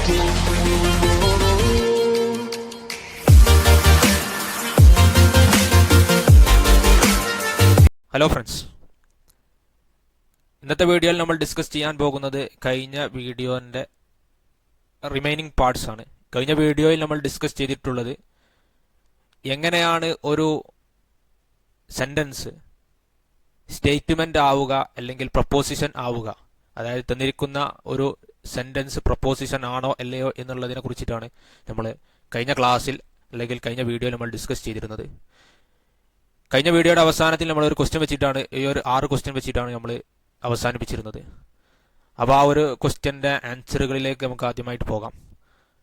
Hello friends, ഇന്നത്തെ വീഡിയോയിൽ നമ്മൾ ഡിസ്കസ് ചെയ്യാൻ പോകുന്നത് കഴിഞ്ഞ വീഡിയോൻ്റെ റിമൈനിങ് പാർട്സ് ആണ്. കഴിഞ്ഞ വീഡിയോയിൽ നമ്മൾ ഡിസ്കസ് ചെയ്തിട്ടുള്ളത് എങ്ങനെയാണ് ഒരു സെൻറ്റൻസ് സ്റ്റേറ്റ്മെൻ്റ് ആവുക അല്ലെങ്കിൽ പ്രപ്പോസിഷൻ ആവുക, അതായത് തന്നിരിക്കുന്ന ഒരു സെൻറ്റൻസ് പ്രപ്പോസിഷൻ ആണോ അല്ലയോ എന്നുള്ളതിനെ കുറിച്ചിട്ടാണ് നമ്മൾ കഴിഞ്ഞ ക്ലാസ്സിൽ അല്ലെങ്കിൽ കഴിഞ്ഞ വീഡിയോയിൽ നമ്മൾ ഡിസ്കസ് ചെയ്തിരുന്നത്. കഴിഞ്ഞ വീഡിയോയുടെ അവസാനത്തിൽ നമ്മൾ ഒരു ക്വസ്റ്റ്യൻ വെച്ചിട്ടാണ്, ഈ ഒരു 6 ക്വസ്റ്റ്യൻ വെച്ചിട്ടാണ് നമ്മൾ അവസാനിപ്പിച്ചിരുന്നത്. അപ്പോൾ ആ ഒരു ക്വസ്റ്റ്യൻ്റെ ആൻസറുകളിലേക്ക് നമുക്ക് ആദ്യമായിട്ട് പോകാം.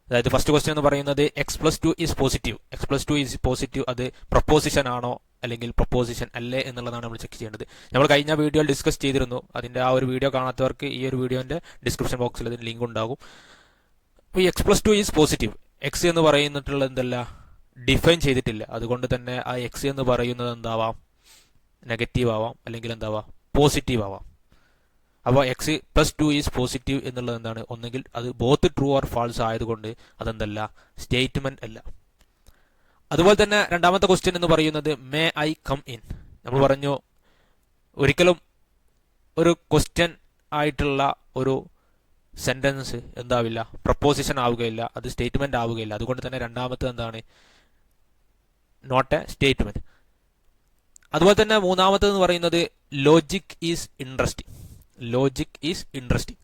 അതായത് ഫസ്റ്റ് ക്വസ്റ്റ്യൻ എന്ന് പറയുന്നത് x+2 is positive. x+2 is positive, അത് പ്രപ്പോസിഷൻ ആണോ അല്ലെങ്കിൽ പ്രപ്പോസിഷൻ അല്ലേ എന്നുള്ളതാണ് നമ്മൾ ചെക്ക് ചെയ്യേണ്ടത്. നമ്മൾ കഴിഞ്ഞ വീഡിയോയിൽ ഡിസ്കസ് ചെയ്തിരുന്നു. അതിൻ്റെ ആ ഒരു വീഡിയോ കാണാത്തവർക്ക് ഈ ഒരു വീഡിയോൻ്റെ ഡിസ്ക്രിപ്ഷൻ ബോക്സിൽ അതിന് ലിങ്ക് ഉണ്ടാകും. അപ്പോൾ x+2 ഈസ് പോസിറ്റീവ്, എക്സ് എന്ന് പറയുന്നിട്ടുള്ള എന്തല്ല, ഡിഫൈൻ ചെയ്തിട്ടില്ല. അതുകൊണ്ട് തന്നെ ആ എക്സ് എന്ന് പറയുന്നത് എന്താവാം, നെഗറ്റീവ് ആവാം അല്ലെങ്കിൽ എന്താവാം, പോസിറ്റീവ് ആവാം. അപ്പോൾ x+2 ഈസ് പോസിറ്റീവ് എന്നുള്ളത് എന്താണ്, ഒന്നെങ്കിൽ അത് ബോത്ത് ട്രൂ ഓർ ഫാൾസ് ആയതുകൊണ്ട് അതെന്തല്ല, സ്റ്റേറ്റ്മെന്റ് അല്ല. അതുപോലെ തന്നെ രണ്ടാമത്തെ ക്വസ്റ്റ്യൻ എന്ന് പറയുന്നത് മേ ഐ കം ഇൻ. നമ്മൾ പറഞ്ഞു ഒരിക്കലും ഒരു ക്വസ്റ്റ്യൻ ആയിട്ടുള്ള ഒരു സെന്റൻസ് എന്താവില്ല, പ്രപ്പോസിഷൻ ആവുകയില്ല, അത് സ്റ്റേറ്റ്മെന്റ് ആവുകയില്ല. അതുകൊണ്ട് തന്നെ രണ്ടാമത്തെ എന്താണ്, നോട്ട് എ സ്റ്റേറ്റ്മെന്റ്. അതുപോലെ തന്നെ മൂന്നാമത്തേത് എന്ന് പറയുന്നത് logic is interesting. Logic is interesting,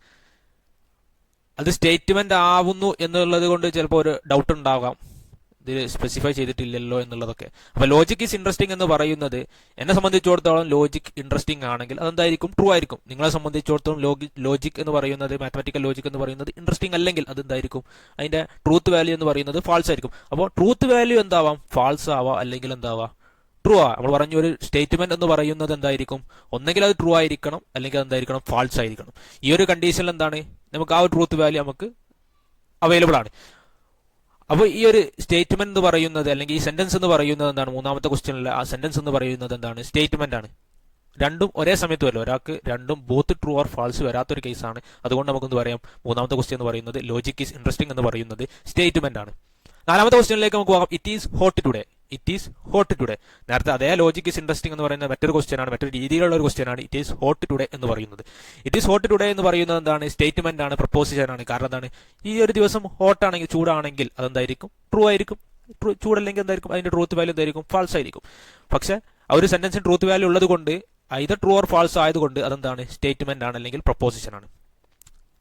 അത് സ്റ്റേറ്റ്മെന്റ് ആവുന്നു എന്നുള്ളത് കൊണ്ട് ചിലപ്പോൾ ഒരു ഡൗട്ട് ഉണ്ടാകാം, ഇത് സ്പെസിഫൈ ചെയ്തിട്ടില്ലല്ലോ എന്നുള്ളതൊക്കെ. അപ്പോൾ ലോജിക് ഈസ് ഇൻട്രസ്റ്റിംഗ് എന്ന് പറയുന്നത് എന്നെ സംബന്ധിച്ചിടത്തോളം ലോജിക് ഇൻട്രസ്റ്റിംഗ് ആണെങ്കിൽ അതെന്തായിരിക്കും, ട്രൂ ആയിരിക്കും. നിങ്ങളെ സംബന്ധിച്ചിടത്തോളം ലോജിക് എന്ന് പറയുന്നത്, മാത്തമാറ്റിക്കൽ ലോജിക് എന്ന് പറയുന്നത് ഇൻട്രസ്റ്റിംഗ് അല്ലെങ്കിൽ അതെന്തായിരിക്കും, അതിന്റെ ട്രൂത്ത് വാല്യൂ എന്ന് പറയുന്നത് ഫാൾസ് ആയിരിക്കും. അപ്പോൾ ട്രൂത്ത് വാല്യൂ എന്താവാം, ഫാൾസ് ആവാം അല്ലെങ്കിൽ എന്താവാം, ട്രൂ ആ. നമ്മൾ പറഞ്ഞു ഒരു സ്റ്റേറ്റ്മെന്റ് എന്ന് പറയുന്നത് എന്തായിരിക്കും, ഒന്നെങ്കിൽ അത് ട്രൂ ആയിരിക്കണം അല്ലെങ്കിൽ എന്തായിരിക്കണം, ഫാൾസ് ആയിരിക്കണം. ഈ ഒരു കണ്ടീഷനിൽ എന്താണ്, നമുക്ക് ആ ഒരു ട്രൂത്ത് വാല്യൂ നമുക്ക് അവൈലബിൾ ആണ്. അപ്പോൾ ഈ ഒരു സ്റ്റേറ്റ്മെന്റ് എന്ന് പറയുന്നത് അല്ലെങ്കിൽ ഈ സെന്റൻസ് എന്ന് പറയുന്നത് എന്താണ്, മൂന്നാമത്തെ ക്വസ്റ്റ്യനിൽ ആ സെന്റൻസ് എന്ന് പറയുന്നത് എന്താണ്, സ്റ്റേറ്റ്മെന്റ് ആണ്. രണ്ടും ഒരേ സമയത്ത് വരില്ല, ഒരാൾക്ക് രണ്ടും ബോത്ത് ട്രൂ ഓർ ഫാൾസ് വരാത്തൊരു കേസാണ്. അതുകൊണ്ട് നമുക്കെന്ത് പറയാം, മൂന്നാമത്തെ ക്വസ്റ്റ്യൻ എന്ന് പറയുന്നത് ലോജിക് ഈസ് ഇൻട്രസ്റ്റിംഗ് എന്ന് പറയുന്നത് സ്റ്റേറ്റ്മെന്റ് ആണ്. നാലാമത്തെ ക്വസ്റ്റ്യനിലേക്ക് നമുക്ക് പോകാം. It is hot today. It is hot today. നേരത്തെ അതേ ലോജിക് ഈസ് ഇൻട്രസ്റ്റിംഗ് എന്ന് പറയുന്ന മറ്റൊരു ക്വസ്റ്റ്യൻ ആണ്, മറ്റൊരു രീതിയിലുള്ള ഒരു ക്വസ്റ്റ്യൻ ആണ് ഇറ്റ് ഈസ് ഹോട്ട് ടുഡേ എന്ന് പറയുന്നത്. ഇറ്റ് ഈസ് ഹോട്ട് ടുഡേ എന്ന് പറയുന്നത് എന്താണ്, സ്റ്റേറ്റ്മെന്റ് ആണ്, പ്രപ്പോസിഷൻ ആണ്. കാരണം എന്താണ്, ഈ ഒരു ദിവസം ഹോട്ടാണെങ്കിൽ, ചൂടാണെങ്കിൽ അതെന്തായിരിക്കും, ട്രൂ ആയിരിക്കും. ചൂടല്ലെങ്കിൽ എന്തായിരിക്കും, അതിന്റെ ട്രൂത്ത് വാല്യൂ എന്തായിരിക്കും, ഫാൾസ് ആയിരിക്കും. പക്ഷെ ആ ഒരു സെന്റൻസിന് ട്രൂത്ത് വാല്യൂ ഉള്ളത് കൊണ്ട്, ഐദർ ട്രൂ ഓർ ഫാൾസ് ആയതുകൊണ്ട് അതെന്താണ്, സ്റ്റേറ്റ്മെന്റ് ആണ് അല്ലെങ്കിൽ പ്രപ്പോസിഷൻ ആണ്.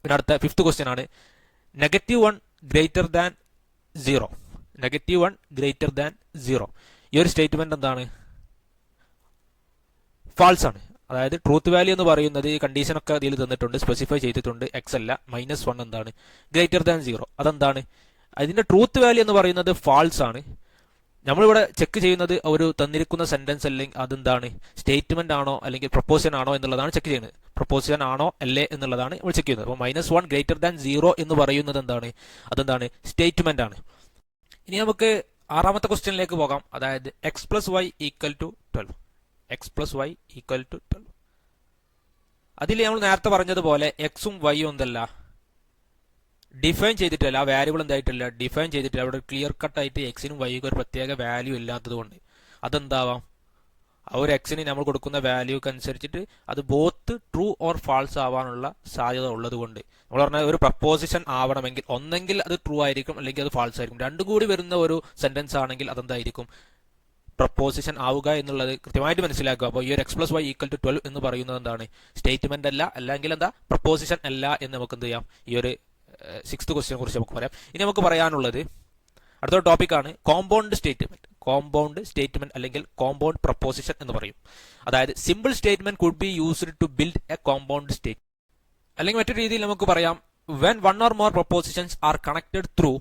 പിന്നെ അടുത്ത ഫിഫ്ത്ത് ക്വസ്റ്റ്യൻ ആണ് -1 ഗ്രേറ്റർ ദാൻ 0. -1 greater than 0. ഈ ഒരു സ്റ്റേറ്റ്മെന്റ് എന്താണ്, ഫാൾസ് ആണ്. അതായത് ട്രൂത്ത് വാല്യൂ എന്ന് പറയുന്നത് ഈ കണ്ടീഷനൊക്കെ ഇതിൽ തന്നിട്ടുണ്ട്, സ്പെസിഫൈ ചെയ്തിട്ടുണ്ട്. എക്സ് അല്ല, -1 എന്താണ്, ഗ്രേറ്റർ ദാൻ 0. അതെന്താണ്, അതിന്റെ ട്രൂത്ത് വാല്യൂ എന്ന് പറയുന്നത് ഫാൾസ് ആണ്. നമ്മളിവിടെ ചെക്ക് ചെയ്യുന്നത് ഒരു തന്നിരിക്കുന്ന സെന്റൻസ് അല്ലെങ്കിൽ അതെന്താണ്, സ്റ്റേറ്റ്മെന്റ് ആണോ അല്ലെങ്കിൽ പ്രപ്പോസിഷൻ ആണോ എന്നുള്ളതാണ് ചെക്ക് ചെയ്യുന്നത്. പ്രപ്പോസിഷൻ ആണോ അല്ലേ എന്നുള്ളതാണ് നമ്മൾ ചെക്ക് ചെയ്യുന്നത്. അപ്പോൾ -1 ഗ്രേറ്റർ ദാൻ 0 എന്ന് പറയുന്നത് എന്താണ്, അതെന്താണ്, സ്റ്റേറ്റ്മെന്റ് ആണ്. ഇനി നമുക്ക് ആറാമത്തെ ക്വസ്റ്റ്യനിലേക്ക് പോകാം. അതായത് x+y = 12. x+y = 12. അതിൽ നമ്മൾ നേരത്തെ പറഞ്ഞതുപോലെ എക്സും വൈയും എന്തല്ല, ഡിഫൈൻ ചെയ്തിട്ടില്ല. ആ വാല്യൂബിൾ എന്തായിട്ടില്ല, ഡിഫൈൻ ചെയ്തിട്ടില്ല. അവിടെ ക്ലിയർ കട്ടായിട്ട് എക്സിനും വൈക്കും ഒരു പ്രത്യേക വാല്യൂ ഇല്ലാത്തത് കൊണ്ട് അതെന്താവാം, ആ ഒരു എക്സിന് നമ്മൾ കൊടുക്കുന്ന വാല്യൂക്ക് അനുസരിച്ചിട്ട് അത് ബോത്ത് ട്രൂ ഓർ ഫാൾസ് ആവാനുള്ള സാധ്യത ഉള്ളത് കൊണ്ട് നമ്മൾ പറഞ്ഞ ഒരു പ്രപ്പോസിഷൻ ആവണമെങ്കിൽ ഒന്നെങ്കിൽ അത് ട്രൂ ആയിരിക്കും അല്ലെങ്കിൽ അത് ഫാൾസ് ആയിരിക്കും. രണ്ടും കൂടി വരുന്ന ഒരു സെന്റൻസ് ആണെങ്കിൽ അതെന്തായിരിക്കും, പ്രപ്പോസിഷൻ ആവുക എന്നുള്ളത് കൃത്യമായിട്ട് മനസ്സിലാക്കുക. അപ്പോൾ ഈ ഒരു x+y = 12 എന്ന് പറയുന്നത് എന്താണ്, സ്റ്റേറ്റ്മെന്റ് അല്ല, അല്ലെങ്കിൽ എന്താ, പ്രപ്പോസിഷൻ അല്ല എന്ന് നമുക്ക് എന്ത് ചെയ്യാം, ഈ ഒരു 6th ക്വസ്റ്റ്യനെ കുറിച്ച് നമുക്ക് പറയാം. ഇനി നമുക്ക് പറയാനുള്ളത് അടുത്ത ടോപ്പിക്കാണ് കോമ്പൗണ്ട് സ്റ്റേറ്റ്മെന്റ്. കോമ്പൗണ്ട് സ്റ്റേറ്റ്മെന്റ് അല്ലെങ്കിൽ കോമ്പൗണ്ട് പ്രപ്പോസിഷൻ എന്ന് പറയും. അതായത് simple statement could be used to build a compound state. അല്ലെങ്കിൽ മറ്റൊരു രീതിയിൽ നമുക്ക് പറയാം, when one or more propositions are connected through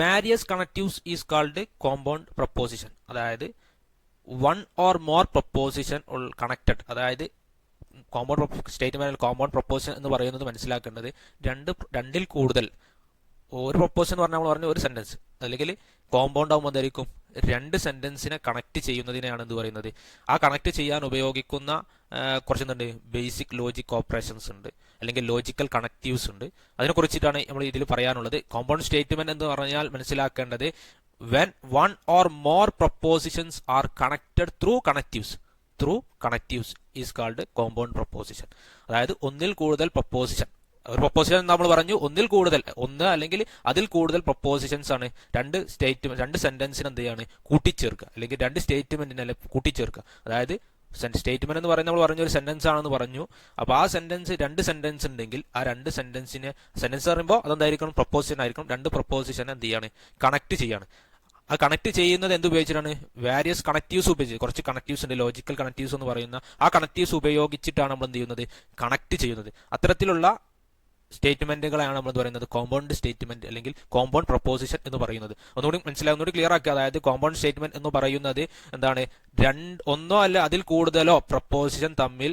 various connectives is called compound proposition. അതായത് one or more proposition connected, അതായത് കോമ്പൗണ്ട് സ്റ്റേറ്റ്മെന്റ് കോമ്പൗണ്ട് പ്രപ്പോസിഷൻ എന്ന് പറയുന്നത് മനസ്സിലാക്കേണ്ടത് രണ്ടിൽ കൂടുതൽ, ഒരു പ്രപ്പോസിഷൻ എന്ന് പറഞ്ഞാൽ നമ്മൾ പറഞ്ഞ ഒരു സെന്റൻസ് അല്ലെങ്കിൽ കോമ്പൗണ്ട് ആകുമ്പോൾ എന്തായിരിക്കും, രണ്ട് സെന്റൻസിനെ കണക്ട് ചെയ്യുന്നതിനെയാണ് എന്ത് പറയുന്നത്, ആ കണക്ട് ചെയ്യാൻ ഉപയോഗിക്കുന്ന കുറച്ചെന്തുണ്ട് ബേസിക് ലോജിക് ഓപ്പറേഷൻസ് ഉണ്ട്, അല്ലെങ്കിൽ ലോജിക്കൽ കണക്റ്റീവ്സ് ഉണ്ട്. അതിനെക്കുറിച്ചിട്ടാണ് നമ്മൾ ഇതിൽ പറയാനുള്ളത്. കോമ്പൗണ്ട് സ്റ്റേറ്റ്മെന്റ് എന്ന് പറഞ്ഞാൽ മനസ്സിലാക്കേണ്ടത് when one or more propositions are connected through connectives is called compound proposition. അതായത് ഒന്നിൽ കൂടുതൽ പ്രപ്പോസിഷൻ, ഒരു പ്രപ്പോസിഷൻ നമ്മൾ പറഞ്ഞു ഒന്നിൽ കൂടുതൽ, ഒന്ന് അല്ലെങ്കിൽ അതിൽ കൂടുതൽ പ്രപ്പോസിഷൻസ് ആണ് രണ്ട് സെന്റൻസിന് എന്ത് ചെയ്യാണ് കൂട്ടിച്ചേർക്കുക, അല്ലെങ്കിൽ രണ്ട് സ്റ്റേറ്റ്മെന്റിനെ കൂട്ടിച്ചേർക്കുക. അതായത് സ്റ്റേറ്റ്മെന്റ് എന്ന് പറയുന്നത് നമ്മൾ പറഞ്ഞ ഒരു സെന്റൻസ് ആണെന്ന് പറഞ്ഞു. അപ്പോൾ ആ സെന്റൻസ് രണ്ട് സെന്റൻസ് ഉണ്ടെങ്കിൽ ആ രണ്ട് സെന്റൻസ് പറയുമ്പോൾ അതെന്തായിരിക്കണം പ്രപ്പോസിഷൻ ആയിരിക്കണം. രണ്ട് പ്രപ്പോസിഷൻ എന്ത് ചെയ്യാണ് കണക്ട് ചെയ്യാണ്. ആ കണക്ട് ചെയ്യുന്നത് എന്ത് ഉപയോഗിച്ചിട്ടാണ്? വാരിയസ് കണക്റ്റീവ്സ് ഉപയോഗിച്ച്, കുറച്ച് കണക്റ്റീവ്സ് ഉണ്ട്, ലോജിക്കൽ കണക്റ്റീവ്സ് എന്ന് പറയുന്ന ആ കണക്റ്റീവ്സ് ഉപയോഗിച്ചിട്ടാണ് നമ്മൾ എന്ത് ചെയ്യുന്നത് കണക്ട് ചെയ്യുന്നത്. അത്തരത്തിലുള്ള സ്റ്റേറ്റ്മെന്റുകളാണ് നമ്മൾ പറയുന്നത് കോമ്പൗണ്ട് സ്റ്റേറ്റ്മെന്റ് അല്ലെങ്കിൽ കോമ്പൗണ്ട് പ്രപ്പോസിഷൻ എന്ന് പറയുന്നത്. ഒന്നുകൂടി ക്ലിയർ ആക്കുക. അതായത് കോമ്പൗണ്ട് സ്റ്റേറ്റ്മെന്റ് എന്ന് പറയുന്നത് എന്താണ്? ഒന്നോ അല്ല അതിൽ കൂടുതലോ പ്രപ്പോസിഷൻ തമ്മിൽ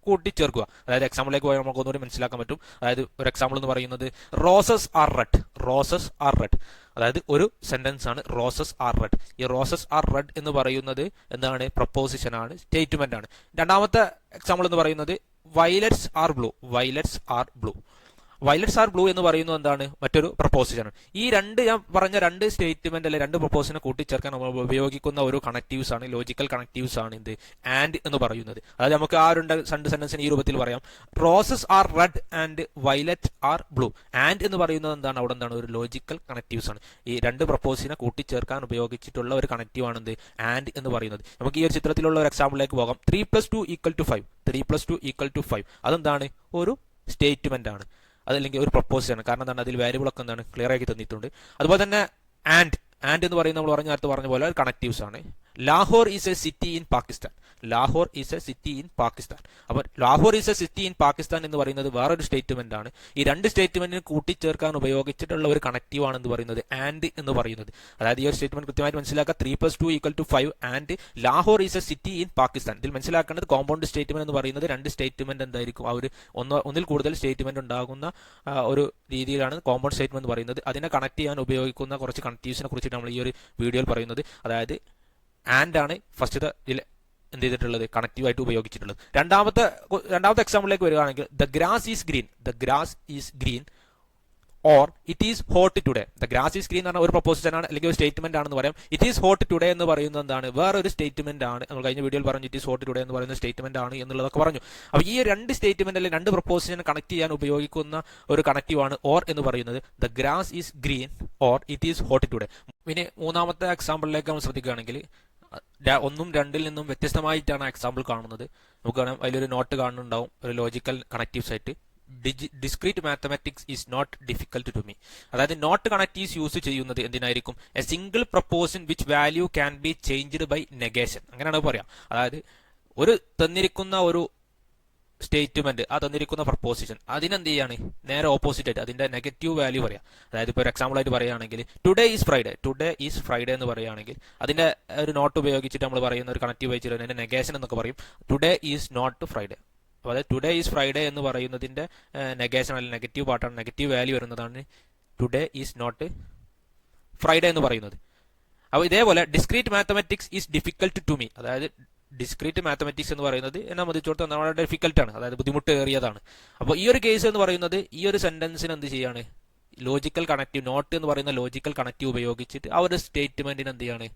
കൂട്ടിച്ചേർക്കുക. അതായത് എക്സാമ്പിളിലേക്ക് പോയാൽ നമുക്ക് ഒന്നുകൂടി മനസ്സിലാക്കാൻ പറ്റും. അതായത് ഒരു എക്സാമ്പിൾ എന്ന് പറയുന്നത് റോസസ് ആർ റെഡ്. അതായത് ഒരു സെന്റൻസ് ആണ് റോസസ് ആർ റെഡ്. ഈ റോസസ് ആർ റെഡ് എന്ന് പറയുന്നത് എന്താണ്? പ്രപ്പോസിഷൻ ആണ്, സ്റ്റേറ്റ്മെന്റ് ആണ്. രണ്ടാമത്തെ എക്സാമ്പിൾ എന്ന് പറയുന്നത് വയലറ്റ്സ് ആർ ബ്ലൂ എന്ന് പറയുന്നത് എന്താണ്? മറ്റൊരു പ്രപ്പോസിഷൻ ആണ്. ഈ ഞാൻ പറഞ്ഞ രണ്ട് സ്റ്റേറ്റ്മെന്റ് അല്ലെ രണ്ട് പ്രപ്പോസിഷനെ കൂട്ടിച്ചേർക്കാൻ നമ്മൾ ഉപയോഗിക്കുന്ന ഒരു കണക്റ്റീവ്സ് ആണ്, ലോജിക്കൽ കണക്റ്റീവ്സ് ആണ് എന്ത് ആൻഡ് എന്ന് പറയുന്നത്. അതായത് നമുക്ക് ആ രണ്ട് സെന്റൻസിന് ഈ രൂപത്തിൽ പറയാം: roses are red and violet are blue. And എന്ന് പറയുന്നത് എന്താണ്? അവിടെ എന്താണ്? ഒരു ലോജിക്കൽ കണക്റ്റീവ്സ് ആണ്. ഈ രണ്ട് പ്രപ്പോസിഷനെ കൂട്ടിച്ചേർക്കാൻ ഉപയോഗിച്ചിട്ടുള്ള ഒരു കണക്റ്റീവ് ആണ് എന്ത് ആൻഡ് എന്ന് പറയുന്നത്. നമുക്ക് ഈ ഒരു ചിത്രത്തിലുള്ള ഒരു എക്സാമ്പിളിലേക്ക് പോകാം. 3+2 = 5. അതെന്താണ്? ഒരു സ്റ്റേറ്റ്മെന്റ് ആണ്, അതല്ലെങ്കിൽ ഒരു പ്രപ്പോസിഷൻ ആണ്. കാരണം എന്താണ്? അതിൽ വാരിയബിൾ ഒക്കെ എന്താണ് ക്ലിയർ ആക്കി തന്നിട്ടുണ്ട്. അതുപോലെ തന്നെ ആൻഡ് എന്ന് പറയുന്നത് നമ്മൾ നേരത്തെ പറഞ്ഞ പോലെ കണക്റ്റീവ്സ് ആണ്. Lahore is a city in Pakistan. അപ്പോൾ Lahore is a city in Pakistan എന്ന് പറയുന്നത് വേറൊരു സ്റ്റേറ്റ്മെന്റ് ആണ്. ഈ രണ്ട് സ്റ്റേറ്റ്മെന്റിന് കൂട്ടിച്ചേർക്കാൻ ഉപയോഗിച്ചിട്ടുള്ള ഒരു കണക്റ്റീവ് ആണ് എന്ന് പറയുന്നത് ആൻഡ് എന്ന് പറയുന്നത്. അതായത് ഈ ഒരു സ്റ്റേറ്റ്മെന്റ് കൃത്യമായിട്ട് മനസ്സിലാക്കുക. 3+2 = 5 and Lahore is a city in Pakistan. ഇതിൽ മനസ്സിലാക്കേണ്ടത് കോമ്പൗണ്ട് സ്റ്റേറ്റ്മെന്റ് എന്ന് പറയുന്നത് രണ്ട് സ്റ്റേറ്റ്മെന്റ് എന്തായിരിക്കും? ആ ഒരു ഒന്നിൽ കൂടുതൽ സ്റ്റേറ്റ്മെന്റ് ഉണ്ടാകുന്ന ഒരു രീതിയിലാണ് കോമ്പൗണ്ട് സ്റ്റേറ്റ്മെന്റ് എന്ന് പറയുന്നത്. അതിനെ കണക്ട് ചെയ്യാൻ ഉപയോഗിക്കുന്ന കുറച്ച് കണക്റ്റീവ്സിനെ കുറിച്ചിട്ട് നമ്മൾ ഈ ഒരു വീഡിയോയിൽ പറയുന്നത്. അതായത് ആൻഡ് ആണ് ഫസ്റ്റ് എന്ത് ചെയ്തിട്ടുള്ളത്? കണക്റ്റീവ് ആയിട്ട് ഉപയോഗിച്ചിട്ടുള്ളത്. രണ്ടാമത്തെ എക്സാമ്പിളിലേക്ക് വരികയാണെങ്കിൽ the grass is green or it is hot today. The grass is green എന്ന് പറഞ്ഞാൽ ഒരു പ്രപ്പോസിഷൻ ആണ്, അല്ലെങ്കിൽ ഒരു സ്റ്റേറ്റ്മെന്റ് ആണെന്ന് പറയാം. ഇറ്റ് ഈസ് ഹോട്ട് ടുഡേ എന്ന് പറയുന്നത് എന്താണ്? വേറൊരു സ്റ്റേറ്റ്മെന്റ് ആണ്. നമ്മൾ കഴിഞ്ഞ വീഡിയോയിൽ പറഞ്ഞു ഇറ്റ് ഈസ് ഹോട്ട് ടുഡേ എന്ന് പറയുന്ന സ്റ്റേറ്റ്മെന്റ് ആണ് എന്നുള്ളതൊക്കെ പറഞ്ഞു. അപ്പോൾ ഈ രണ്ട് സ്റ്റേറ്റ്മെന്റ് അല്ലെങ്കിൽ രണ്ട് പ്രപ്പോസിഷൻ കണക്ട് ചെയ്യാൻ ഉപയോഗിക്കുന്ന ഒരു കണക്റ്റീവ് ആണ് ഓർ എന്ന് പറയുന്നത്. The grass is green or it is hot today. ഇനി മൂന്നാമത്തെ എക്സാമ്പിളിലേക്ക് നമ്മൾ ശ്രദ്ധിക്കുകയാണെങ്കിൽ 1 ഉം 2 നിന്നും വ്യത്യസ്തമായിട്ടാണ് എക്സാമ്പിൾ കാണുന്നത്. നമുക്ക് കാണാം അതിലൊരു നോട്ട് കാണുന്നുണ്ടാവും, ഒരു ലോജിക്കൽ കണക്റ്റീവ്സ് ആയിട്ട്. Discrete mathematics is not difficult to me. അതായത് നോട്ട് കണക്റ്റീവ്സ് യൂസ് ചെയ്യുന്നത് എന്തിനായിരിക്കും? A single proposition which value can be changed by negation. അങ്ങനെയാണ് പറയാം. അതായത് ഒരു തന്നിരിക്കുന്ന ഒരു സ്റ്റേറ്റ്മെന്റ്, ആ തന്നിരിക്കുന്ന പ്രപ്പോസിഷൻ, അതിനെന്ത് ചെയ്യാണ്? നേരെ ഓപ്പോസിറ്റ് ആയിട്ട് അതിന്റെ നെഗറ്റീവ് വാല്യൂ പറയാം. അതായത് ഇപ്പോൾ ഒരു എക്സാമ്പിൾ ആയിട്ട് പറയുകയാണെങ്കിൽ ടുഡേ ഈസ് ഫ്രൈഡേ എന്ന് പറയുകയാണെങ്കിൽ അതിന്റെ ഒരു നോട്ട് ഉപയോഗിച്ചിട്ട് നമ്മൾ പറയുന്ന ഒരു കണക്റ്റീവ് വെച്ചിട്ട് അതിന്റെ നെഗേഷൻ എന്നൊക്കെ പറയും ടുഡേ ഈസ് നോട്ട് ഫ്രൈഡേ. അപ്പോൾ അതായത് ടുഡേ ഈസ് ഫ്രൈഡേ എന്ന് പറയുന്നതിന്റെ നെഗേഷൻ അല്ലെങ്കിൽ നെഗറ്റീവ് പാർട്ടാണ്, നെഗറ്റീവ് വാല്യൂ വരുന്നതാണ് ടുഡേ ഈസ് നോട്ട് ഫ്രൈഡേ എന്ന് പറയുന്നത്. അപ്പോൾ ഇതേപോലെ discrete mathematics is difficult to me. അതായത് ഡിസ്ക്രീറ്റ് മാത്തമാറ്റിക്സ് എന്ന് പറയുന്നത് എന്നെ സംബന്ധിച്ചിടത്തോളം വളരെ ഡിഫിക്കൽട്ടാണ്, അതായത് ബുദ്ധിമുട്ടേറിയതാണ്. അപ്പോൾ ഈ ഒരു കേസ് എന്ന് പറയുന്നത് ഈ ഒരു സെന്റൻസിന് എന്ത് ചെയ്യാണ്? ലോജിക്കൽ കണക്റ്റീവ്, നോട്ട് എന്ന് പറയുന്ന ലോജിക്കൽ കണക്റ്റീവ് ഉപയോഗിച്ചിട്ട് ആ ഒരു സ്റ്റേറ്റ്മെന്റിന് എന്ത് ചെയ്യാണ്?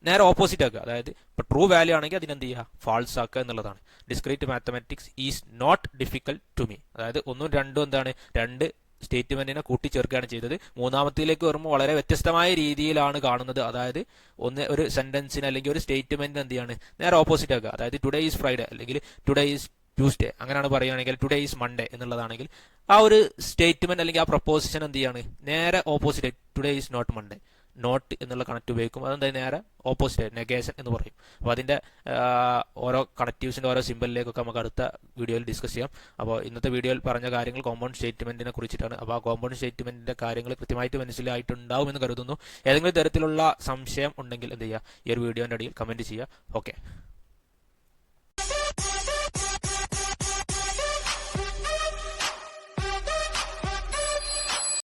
നേരെ ഓപ്പോസിറ്റ് ആക്കുക. അതായത് ഇപ്പോൾ ട്രൂ വാല്യൂ ആണെങ്കിൽ അതിനെന്ത് ചെയ്യുക? ഫാൾസ് ആക്കുക എന്നുള്ളതാണ്. Discrete mathematics is not difficult to me. അതായത് 1 ഉം 2 എന്താണ്? രണ്ട് സ്റ്റേറ്റ്മെന്റിനെ കൂട്ടിച്ചേർക്കുകയാണ് ചെയ്തത്. മൂന്നാമത്തിലേക്ക് വരുമ്പോൾ വളരെ വ്യത്യസ്തമായ രീതിയിലാണ് കാണുന്നത്. അതായത് ഒരു സെന്റൻസിന് അല്ലെങ്കിൽ ഒരു സ്റ്റേറ്റ്മെന്റിന് എന്ത് ചെയ്യാണ്? നേരെ ഓപ്പോസിറ്റ് ആക്കുക. അതായത് ടുഡേ ഈസ് ഫ്രൈഡേ അല്ലെങ്കിൽ ടുഡേ ഈസ് ട്യൂസ്ഡേ അങ്ങനെയാണ് പറയുകയാണെങ്കിൽ ടുഡേ ഈസ് മൺഡേ എന്നുള്ളതാണെങ്കിൽ ആ ഒരു സ്റ്റേറ്റ്മെന്റ് അല്ലെങ്കിൽ ആ പ്രപ്പോസിഷൻ എന്ത് ചെയ്യാണ്? നേരെ opposite. Today is not Monday. Not എന്നുള്ള കണക്റ്റ് ഉപയോഗിക്കും. അതെന്താ? നേരെ ഓപ്പോസിറ്റ്, നെഗേഷൻ എന്ന് പറയും. അപ്പോൾ അതിന്റെ ഓരോ കണക്റ്റീവ്സിന്റെ ഓരോ സിമ്പലിലേക്കൊക്കെ നമുക്ക് അടുത്ത വീഡിയോയിൽ ഡിസ്കസ് ചെയ്യാം. അപ്പോൾ ഇന്നത്തെ വീഡിയോയിൽ പറഞ്ഞ കാര്യങ്ങൾ കോമ്പൗണ്ട് സ്റ്റേറ്റ്മെന്റിനെ കുറിച്ചിട്ടാണ്. അപ്പോൾ ആ കോമ്പൗണ്ട് സ്റ്റേറ്റ്മെന്റിന്റെ കാര്യങ്ങൾ കൃത്യമായിട്ട് മനസ്സിലായിട്ടുണ്ടാവും എന്ന് കരുതുന്നു. ഏതെങ്കിലും തരത്തിലുള്ള സംശയം ഉണ്ടെങ്കിൽ എന്ത് ചെയ്യുക? ഈ ഒരു വീഡിയോന്റെ അടിയിൽ കമന്റ് ചെയ്യുക. ഓക്കെ.